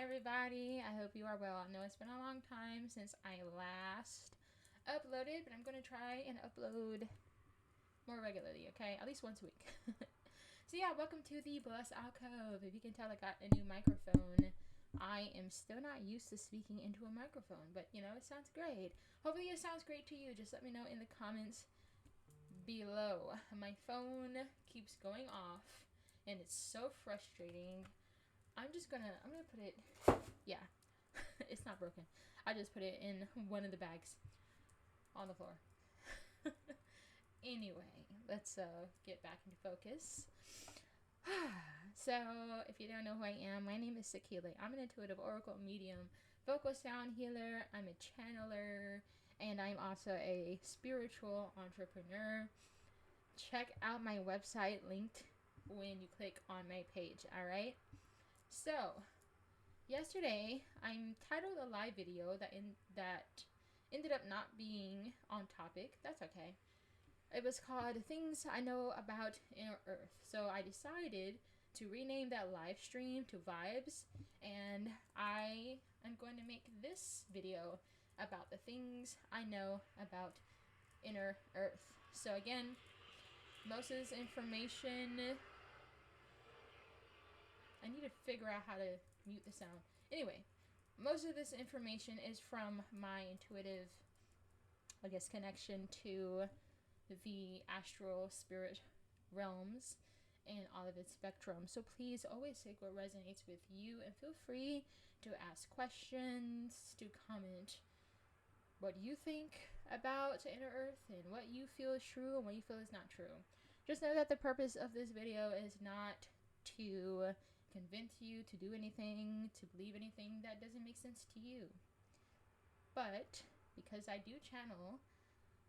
everybody. I hope you are well. I know it's been a long time since I last uploaded, but I'm going to try and upload more regularly, okay? At least once a week. So yeah, welcome to the Blessed Alcove. If you can tell, I got a new microphone. I am still not used to speaking into a microphone, but you know, it sounds great. Hopefully it sounds great to you. Just let me know in the comments below. My phone keeps going off and it's so frustrating. I'm gonna put it, yeah, it's not broken. I just put it in one of the bags on the floor. Anyway, let's get back into focus. So, if you don't know who I am, my name is Sakile. I'm an intuitive oracle medium, vocal sound healer, I'm a channeler, and I'm also a spiritual entrepreneur. Check out my website linked when you click on my page, alright? So, yesterday I titled a live video that ended up not being on topic. That's okay. It was called Things I Know About Inner Earth. So I decided to rename that live stream to Vibes, and I am going to make this video about the things I know about Inner Earth. So again, most of this information, I need to figure out how to mute the sound. Anyway, most of this information is from my intuitive, I guess, connection to the astral spirit realms and all of its spectrum. So please always take what resonates with you and feel free to ask questions, to comment what you think about Inner Earth and what you feel is true and what you feel is not true. Just know that the purpose of this video is not to convince you to do anything, to believe anything that doesn't make sense to you. But because I do channel,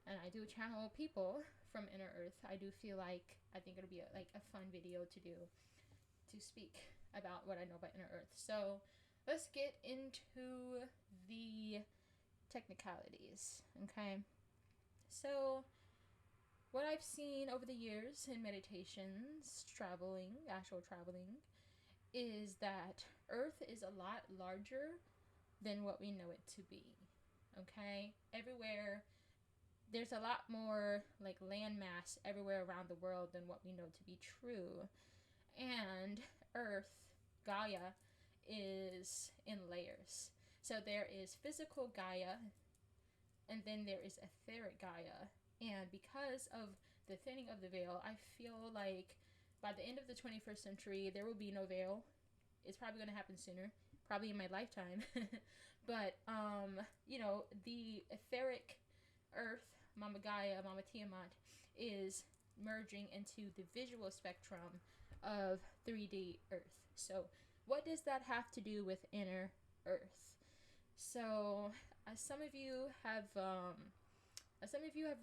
and I do channel people from Inner Earth, I do feel like I think it'll be a fun video to do, to speak about what I know about Inner Earth. So let's get into the technicalities, okay? So what I've seen over the years in meditations, astral traveling, is that Earth is a lot larger than what we know it to be, okay? Everywhere, there's a lot more like land mass everywhere around the world than what we know to be true. And Earth, Gaia, is in layers. So there is physical Gaia, and then there is etheric Gaia. And because of the thinning of the veil, I feel like by the end of the 21st century, there will be no veil. It's probably going to happen sooner, probably in my lifetime. But, you know, the etheric Earth, Mama Gaia, Mama Tiamat, is merging into the visual spectrum of 3D Earth. So what does that have to do with Inner Earth? So as some of you have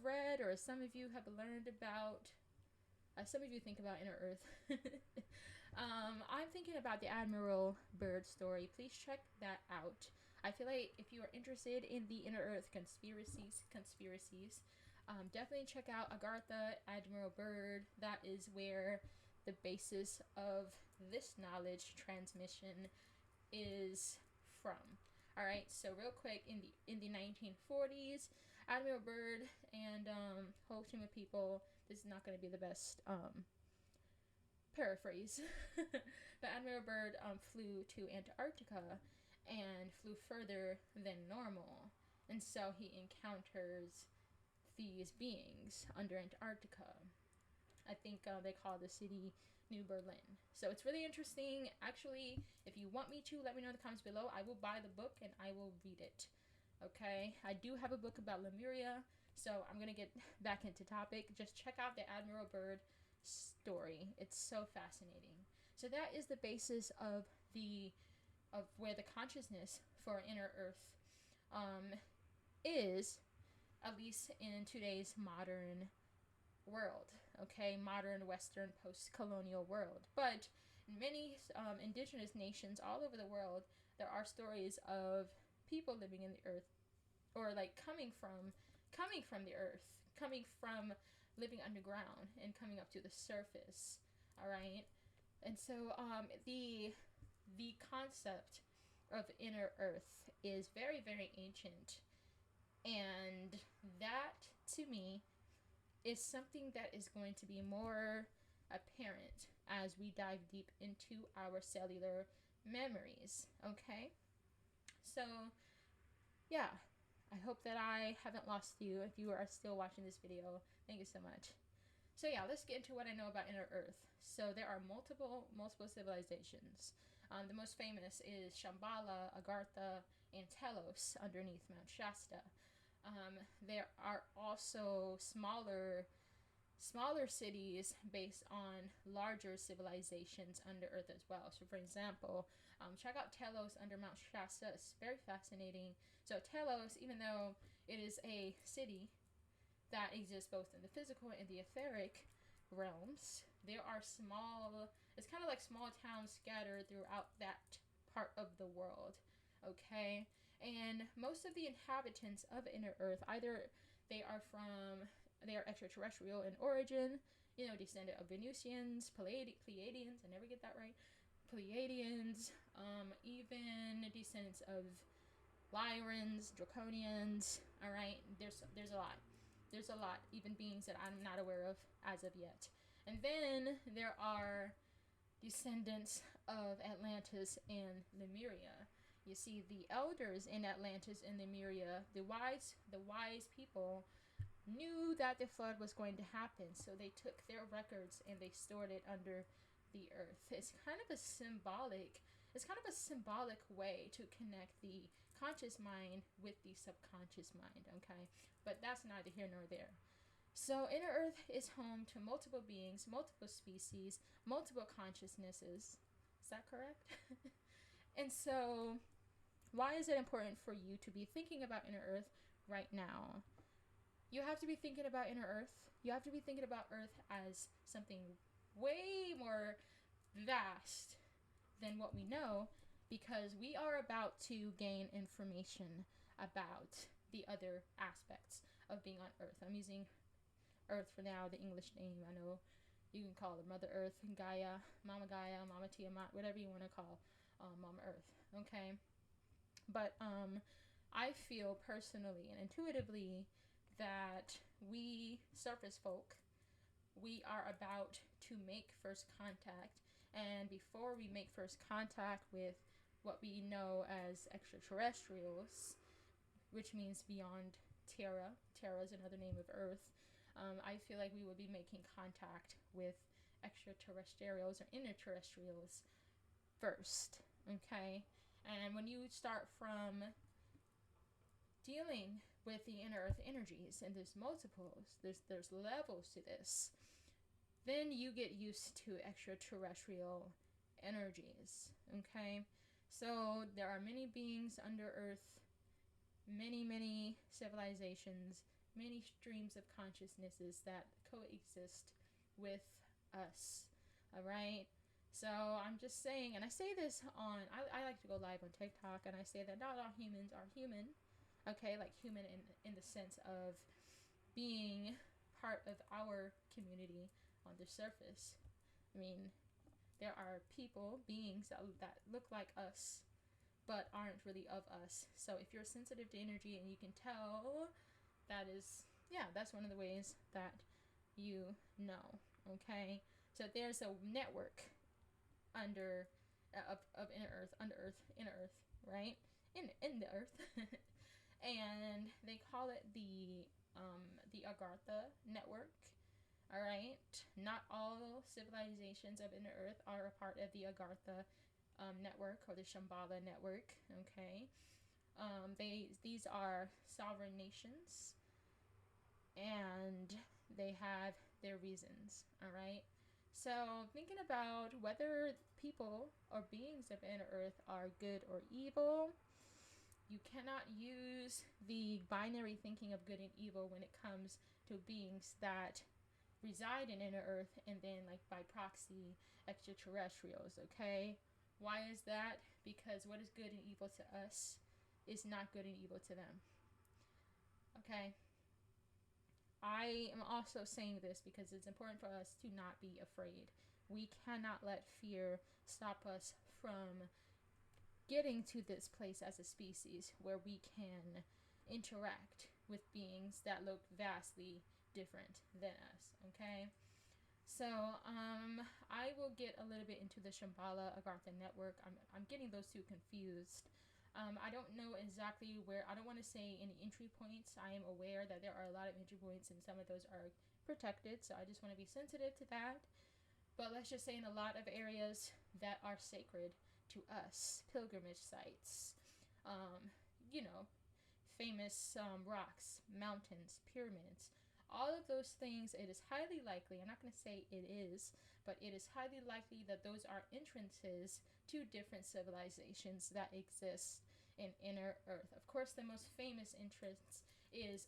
read, or as some of you have learned about, some of you think about Inner Earth. I'm thinking about the Admiral Byrd story. Please check that out. I feel like if you are interested in the Inner Earth conspiracies, definitely check out Agartha, Admiral Byrd. That is where the basis of this knowledge transmission is from. All right, so real quick, in the 1940s, Admiral Byrd and a whole team of people. This is not going to be the best paraphrase, but Admiral Byrd flew to Antarctica and flew further than normal, and so he encounters these beings under Antarctica. I think they call the city New Berlin. So it's really interesting. Actually, if you want me to, let me know in the comments below. I will buy the book and I will read it. Okay? I do have a book about Lemuria, so I'm going to get back into topic. Just check out the Admiral Byrd story. It's so fascinating. So that is the basis of where the consciousness for Inner Earth is, at least in today's modern world, okay, modern Western post-colonial world. But in many indigenous nations all over the world, there are stories of people living in the earth, or like coming from the earth, coming from living underground and coming up to the surface. All right, and so the concept of inner Earth is very, very ancient. And that, to me, is something that is going to be more apparent as we dive deep into our cellular memories. Okay? So, yeah, I hope that I haven't lost you. If you are still watching this video, thank you so much. So yeah, let's get into what I know about inner Earth. So there are multiple civilizations. The most famous is Shambhala, Agartha, and Telos underneath Mount Shasta. There are also smaller cities based on larger civilizations under Earth as well. So for example, check out Telos under Mount Shasta. It's very fascinating. So Telos, even though it is a city that exists both in the physical and the etheric realms, there are it's kind of like small towns scattered throughout that part of the world. Okay? And most of the inhabitants of inner Earth, either they are extraterrestrial in origin, descendant of Venusians, Pleiadians, I never get that right, Pleiadians, even descendants of Lyrans, Draconians. All right, there's a lot. There's a lot, even beings that I'm not aware of as of yet. And then there are descendants of Atlantis and Lemuria. You see, the elders in Atlantis and Lemuria, the wise people, knew that the flood was going to happen, so they took their records and they stored it under the earth. It's kind of a symbolic way to connect the conscious mind with the subconscious mind, okay? But that's neither here nor there. So inner Earth is home to multiple beings, multiple species, multiple consciousnesses. Is that correct? And so why is it important for you to be thinking about inner Earth right now? You have to be thinking about inner Earth. You have to be thinking about Earth as something way more vast than what we know, because we are about to gain information about the other aspects of being on Earth. I'm using Earth for now, the English name. I know you can call her Mother Earth, Gaia, Mama Tiamat, whatever you want to call Mama Earth, okay? But I feel personally and intuitively that we surface folk, we are about to make first contact. And before we make first contact with what we know as extraterrestrials, which means beyond Terra is another name of Earth, I feel like we will be making contact with extraterrestrials or interterrestrials first, okay? And when you start from dealing with the inner Earth energies, and there's multiples, there's levels to this, then you get used to extraterrestrial energies, okay? So there are many beings under Earth, many civilizations, many streams of consciousnesses that coexist with us, all right? So I'm just saying, and I say this I like to go live on TikTok, and I say that not all humans are human, okay? Like human in the sense of being part of our community on the surface. I mean, there are beings that look like us, but aren't really of us. So if you're sensitive to energy and you can tell, that's one of the ways that you know, okay? So there's a network under of inner Earth, inner Earth, right? In the Earth. And they call it the Agartha network. All right, not all civilizations of inner Earth are a part of the Agartha network or the Shambhala network. Okay, these are sovereign nations, and they have their reasons. All right, so thinking about whether people or beings of inner Earth are good or evil, you cannot use the binary thinking of good and evil when it comes to beings that reside in inner Earth and then, like, by proxy, extraterrestrials, okay? Why is that? Because what is good and evil to us is not good and evil to them, okay? I am also saying this because it's important for us to not be afraid. We cannot let fear stop us from getting to this place as a species where we can interact with beings that look vastly different than us, okay? So, I will get a little bit into the Shambhala Agartha network. I'm getting those two confused. I don't know exactly where, I don't want to say any entry points. I am aware that there are a lot of entry points and some of those are protected, so I just want to be sensitive to that. But let's just say in a lot of areas that are sacred to us, pilgrimage sites, um, you know, famous rocks, mountains, pyramids, all of those things, it is highly likely, I'm not going to say it is, but it is highly likely that those are entrances to different civilizations that exist in inner Earth. Of course, the most famous entrance is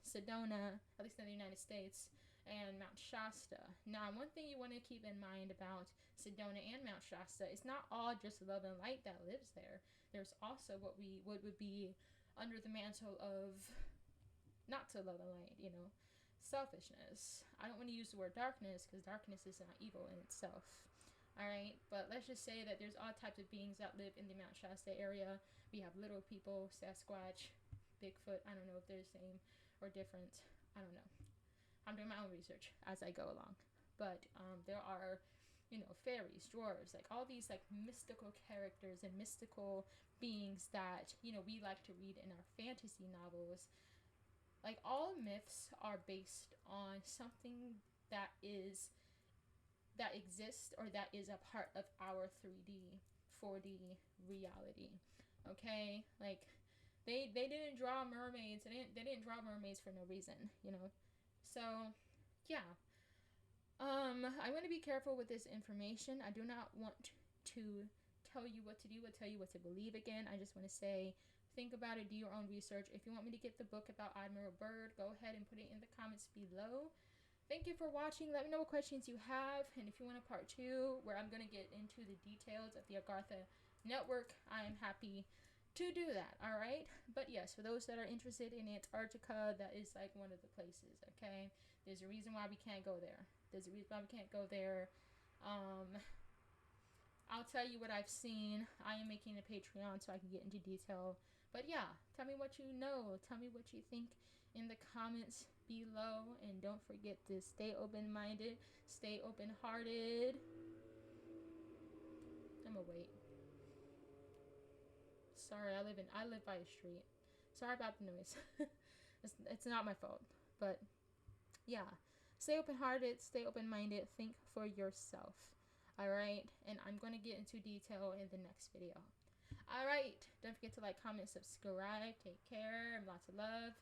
Sedona, at least in the United States, and Mount Shasta. Now, one thing you want to keep in mind about Sedona and Mount Shasta is not all just love and light that lives there. There's also what would be under the mantle of not to love and light, selfishness. I don't want to use the word darkness because darkness is not evil in itself. All right, but let's just say that there's all types of beings that live in the Mount Shasta area. We have little people, Sasquatch, Bigfoot. I don't know if they're the same or different. I don't know. I'm doing my own research as I go along. But there are, fairies, dwarves, like all these like mystical characters and mystical beings that, we like to read in our fantasy novels. Like all myths are based on something that exists or that is a part of our 3D, 4D reality. Okay? Like they didn't draw mermaids. They didn't draw mermaids for no reason. So, yeah. I want to be careful with this information. I do not want to tell you what to do or tell you what to believe again. I just want to say, think about it, do your own research. If you want me to get the book about Admiral Byrd, go ahead and put it in the comments below. Thank you for watching. Let me know what questions you have. And if you want a part 2 where I'm going to get into the details of the Agartha network, I am happy to do that. All right. But yes, for those that are interested in Antarctica, that is like one of the places. Okay. There's a reason why we can't go there. There's a reason why we can't go there. I'll tell you what I've seen. I am making a Patreon so I can get into detail. But yeah, tell me what you know. Tell me what you think in the comments below. And don't forget to stay open-minded, stay open-hearted. I'm gonna wait. Sorry, I live by a street. Sorry about the noise. It's not my fault. But yeah, stay open-hearted, stay open-minded, think for yourself. Alright, and I'm going to get into detail in the next video. Alright, don't forget to like, comment, subscribe. Take care, and lots of love.